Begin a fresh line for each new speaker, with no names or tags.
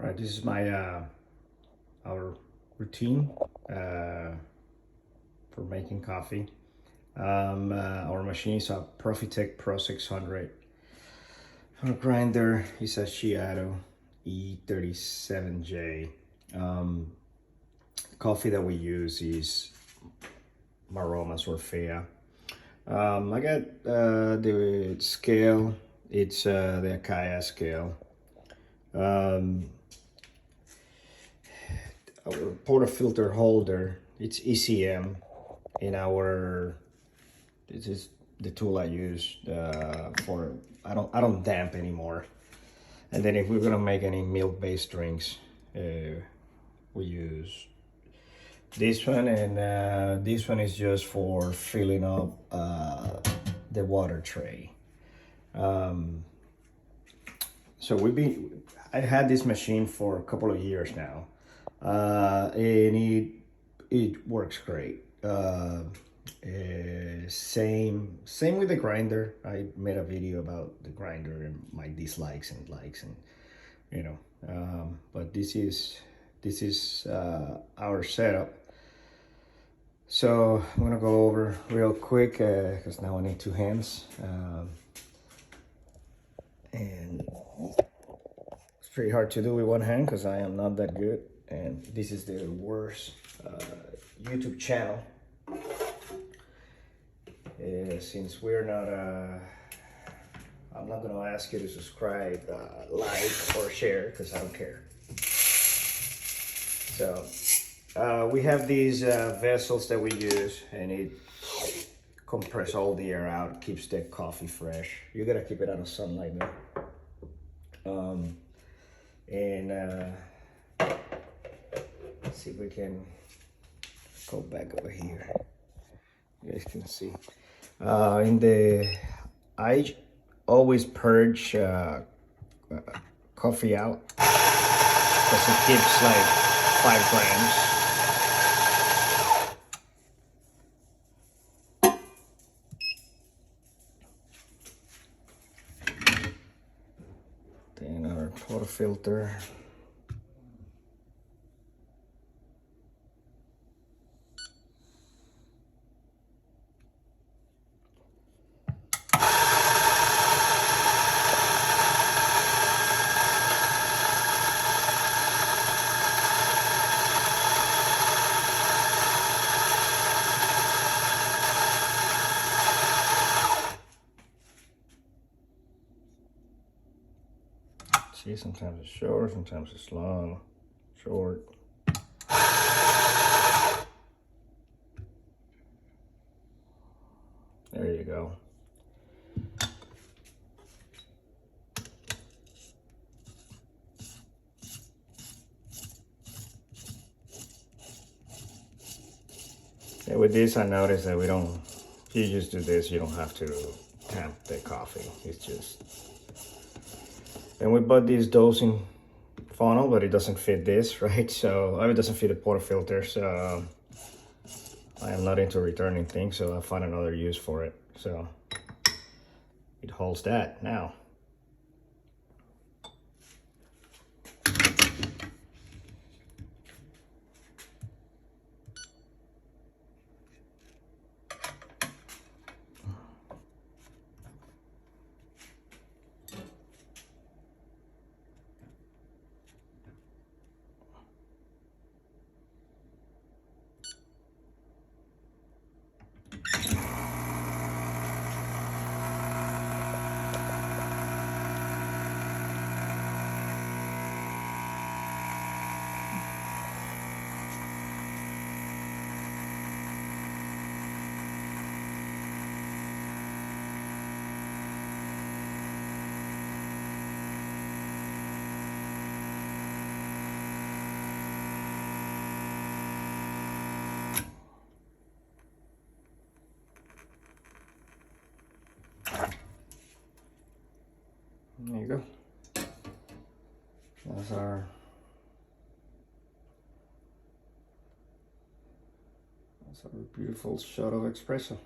All right, this is my our routine for making coffee. Our machine is a PROFITEC Pro 600. Our grinder is a CEADO E37J. Coffee that we use is Maromas or Fea. I got the scale. It's the Akaya scale. Our portafilter holder, it's ECM in our, this is the tool I use for, I don't damp anymore. And then if we're gonna make any milk-based drinks, we use this one, and this one is just for filling up the water tray. So I had this machine for a couple of years now, and it works great. Same with the grinder. I made a video about the grinder and my dislikes and likes, and you know. But this is our setup. So I'm gonna go over real quick because now I need two hands. And it's pretty hard to do with one hand because I am not that good, and this is the worst YouTube channel. Since we're not, I'm not gonna ask you to subscribe, like, or share because I don't care. So we have these vessels that we use, and it compress all the air out, keeps the coffee fresh. You gotta keep it out of sunlight though. Let's see if we can go back over here. You guys can see. I always purge coffee out because it keeps like 5 grams. Then our portafilter. See, sometimes it's short, sometimes it's long, short. There you go. And with this, I noticed that you just do this, you don't have to tamp the coffee. It's just, and we bought this dosing funnel, but it doesn't fit this, right? So it doesn't fit the portafilter, so I am not into returning things, so I find another use for it. So it holds that now. There you go. That's our beautiful shot of espresso.